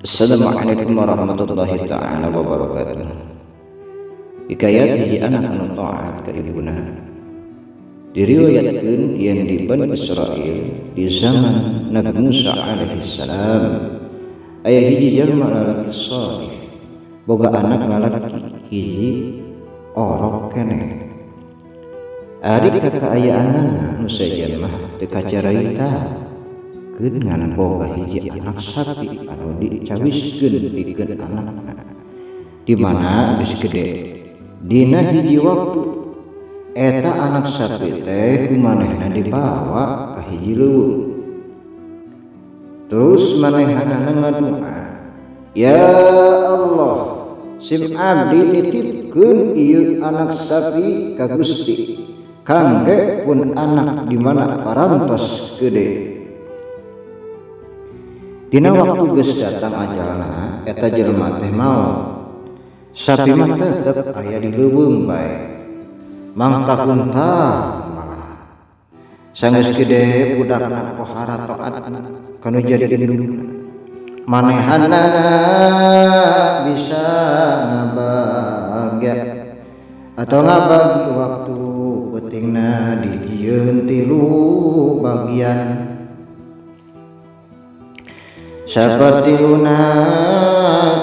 Assalamualaikum warahmatullahi ta'ala wabarakatuh. Hikayat hiji anak anu taat ka ibuna. Diriwayatkeun yen di Bani Israil di zaman Nabi Musa alaihi salam aya hiji jalma lalaki saleh boga anak lalaki hiji orok keneh. Ari kakayaanana nu sajen mah teu kacarita ngan boga hiji anak sapi anu dicawiskeun pikeun anakna, di mana geus gede. Dina hiji waktu eta anak sapi teh kumanehna dibawa ka hiji leuweung. Terus manehna ngadoa, "Ya Allah, sim abdi nitipkeun ieu anak sapi ka Gusti, kangge pun anak di mana parantos gede." Dina waktu geus datang ajalna, eta jelema teh maot. Sapi mah tetep aya di leuweung bae. Mangtahun malah. Sanggeus gede budakna pohara taat kanu jadi indungna. Manehanna bisa ngabagya atau ngabagi waktu peutingna dijieun 3 bagian. Saperti luna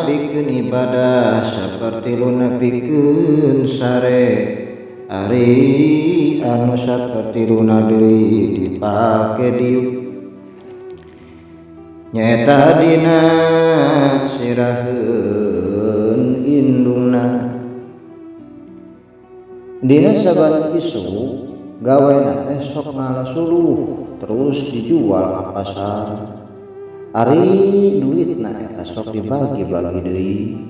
pikeun ibadah, saperti luna pikeun sare, ari anu saperti luna deui dipake diuk. Nyaeta dina siraheun indungna. Dina saban isu gawena teh sok ngalasuluh terus dijual ka pasar. Ari duitna eta sok dibagi-bagi deui.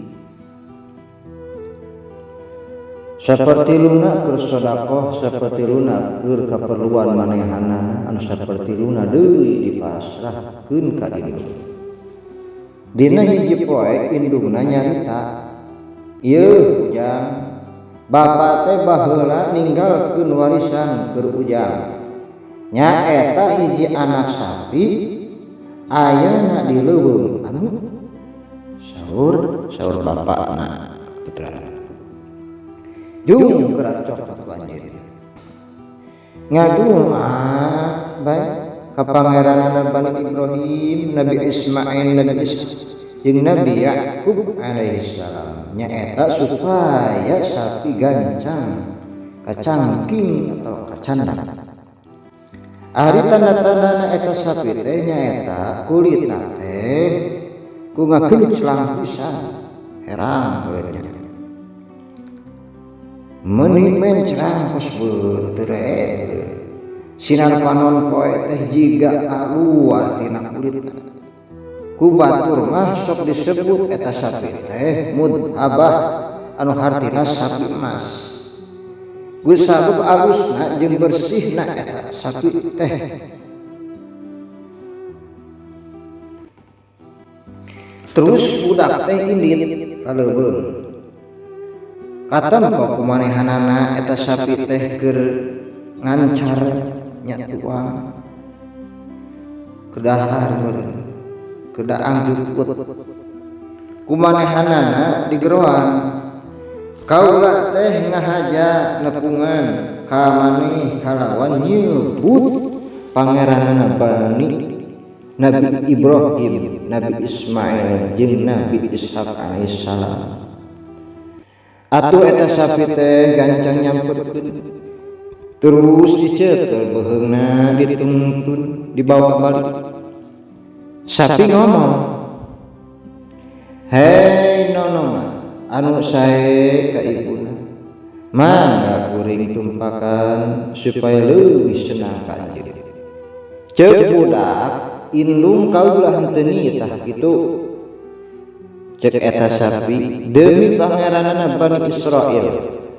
Saperti luna keur sedekah, saperti luna keur kaperluan manehanna, anu saperti luna deui dipasrahkeun ka indung. Dina hiji poe indungna nyarita, "Ieu ujang, bapa teh baheula ninggalkeun warisan keur ujang. Nyaeta hiji anak sapi ayana di leuweung anu saur bapakna putra jung gerak cokot banjir ngadoa bae ka pangeranna Bani Ibrahim, Nabi Ismail, Nabi Ishaq jeung Nabi Yakub alaihi salam nyaeta supaya sapi gancang kacangking atau kacandang. Ari tanda-tandana eta sapi teh nyaeta kulitna teh ku ngakenclang pisan, herang kulitnya. Meuni mencrang kos beuteure. Sinar panon poe teh jiga kaluar tina kulitna. Ku batur mah sok disebut eta sapi teh mudhabah anu hartina sapi emas. Geus sabab alusna jeung bersihna eta sapi teh. Terus budak teh indit ka leuweung. Katempo kumanehanana eta sapi teh keur ngancar nya tuang. Kedahar meureun, kedaang jukut. Kumanehanana digeroan. Kaula teh ngahaja nepungan ka maneh kalawan nyebut pangeranna Nabi Ibrahim, Nabi Ismail jeung Nabi Ishaq alaihi salam. Atuh eta sapi teh gancang nyamperkeun. Terus dicekel beheungna dituntun dibawa balik. Sapi ngomong, "Hei nonongan anu sae ka ibuna, mangga kuring tumpakan supaya leuwih senang ka anjeun. Ceuk budak indung kaula henteu nitah kitu." Cek eta sapi, "Demi pangeranna Bani Israil,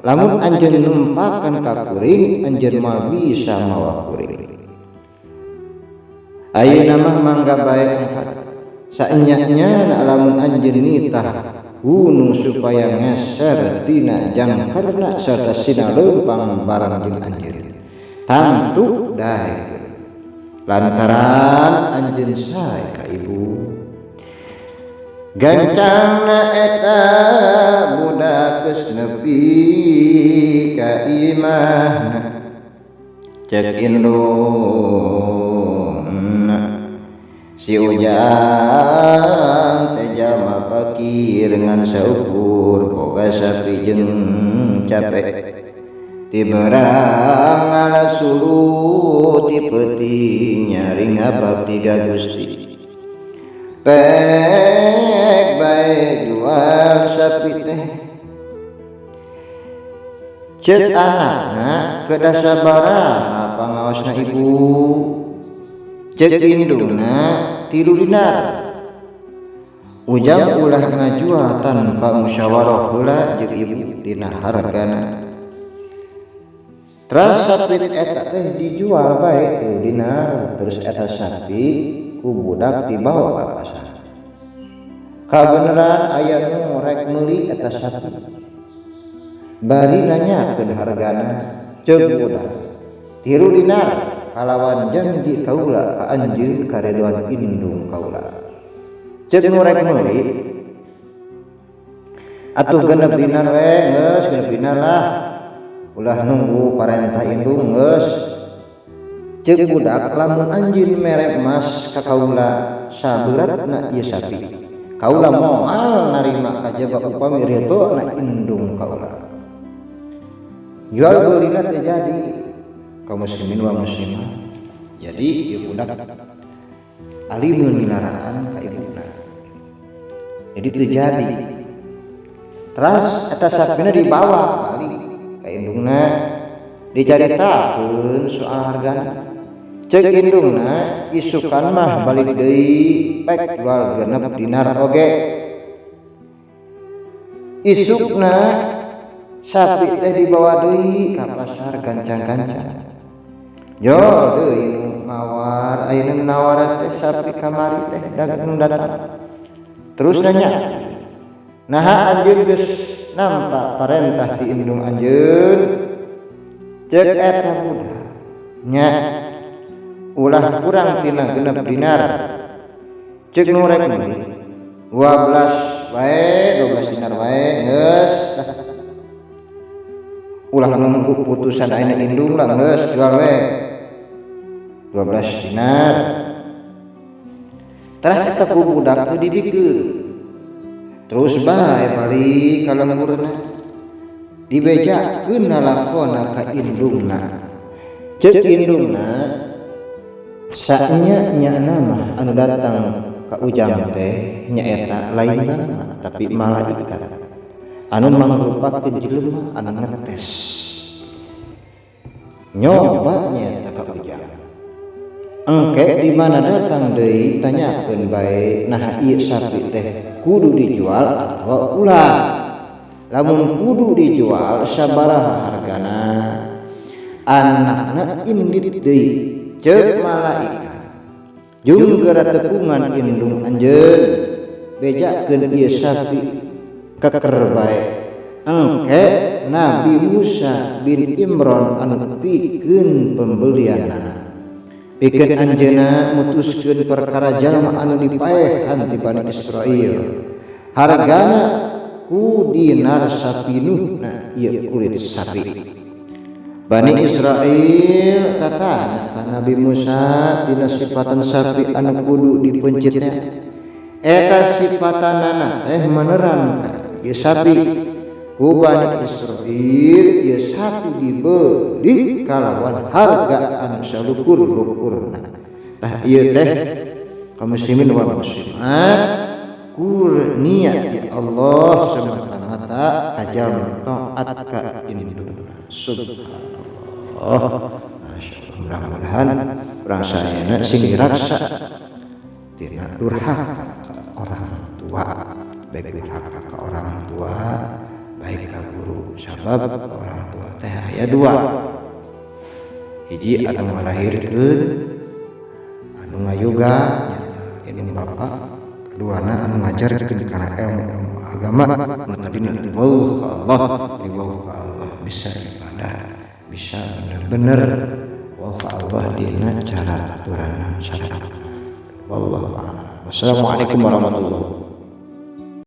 lamun anjeun numpakan ka kuring, anjeun mah bisa mawa kuring. Ayeuna mah mangga bae angkat. Saenya-nya lamun anjeun nitah gunung supaya ngeser tina jangkarna sarta sina leumpang barang jeung anjeun. Tantu daekeun. Lantaran anjeun sae ka ibu." gancangna eta budak geus nepi ka imahna cek indungna si ujang teh jalma fakir ngan saukur boga sapi jeung capek ti berang ala sulu ti peuting nyaring ababdi ka Gusti pek bae jual sapi teh ceuk anakna kedah sabaraha pangaosna ibu ceuk indungna 3 dinar ujang ulah ngajual tanpa musyawarah heula jeung ibu dina hargana Ras sapi eta teh dijual bae 3 dinar terus eta sapi ku budak dibawa ka pasar. Kabeneran aya nu rek meuli eta sapi. Bari nanyakeun hargana ceuk budak 3 dinar kalawan janji kaula ka anjeun karedoan indung kaula. Ceuk nu rek meuli atuh 6 dinar we geus 6 dinar lah. Ulah nunggu parentah indung geus ceuk budak lamun anjeun mere emas ka kaula sabeuratna ieu sapi kaula moal narima kajaba upami ridona indung kaula jual beulina teh jadi kaum muslimin wa muslimah jadi ieu budak alimul minaraan ka ibuna jadi teu jadi teras eta sapina dibawa balik ka indungna dicaritakeun soal hargana ceuk indungna isukan mah balik deui pek jual 6 dinar oge isukna sapi teh dibawa deui ka pasar gancang-gancang jual deui nu mawar ayeuna nawar teh sapi kamari teh dagang datang terus nanya naha anjeun geus nampak parentah di indung anjeun ceuk eta budak nya ulah kurang tina 6 dinar ceuk nu rek meuli 12 wae 12 dinar wae geus ulah nunggu putusan ayeuna indung lah geus jual we 12 dinar terus eta ku budak teh dibikeun terus bae balik ka lemburna dibejakeun lakona ka indungna ceuk indungna saenya nama anu datang ka ujang teh nyaeta lain nama tapi malaikat anu mangrupakeun jelema anu ngetes nyoba nyaeta ka ujang engke di mana datang deui tanyakeun bae nah ieu sapi teh kudu dijual atau ulah lamun kudu dijual sabaraha hargana anakna indit deui ceuk malaikat jeung geura tepungan indung anjeun bejakeun ieu sapi keker bae engke Nabi Musa bin Imran anu pikeun pembelianana pikeun anjeunna mutuskeun perkara jalma anu dipaehan ti Bani Israil hargana ku dinar sapinuhna ieu kulit sapi Bani Israil katanya ka Nabi Musa dina sifatan sapi anu kudu dipencitnya eta sifatanana teh meneran ieu sapi ku Bani Israil ieu sapi dibeli kalawan harga anu salukur-lukurna tah ieu teh kaum muslimin wal muslimat kurnia di Allah semata-mata kajal taat ka indungna subhanallah masyaallah mudah-mudahan urang saeuna sing diraksa tina durhaka ka orang tua baik durhaka ka orang tua baik ka guru sabab orang tua teh aya 2 hiji anu ngalahirkeun anu ngayuga indung bapak keduana anu ngajarkeun kana ilmu agama nu tadina dibawa ka Allah bisa ibadah bisa bener-bener wa Allah dina cara aturan syariat wallahu a'lam. Wassalamualaikum warahmatullahi wabarakatuh.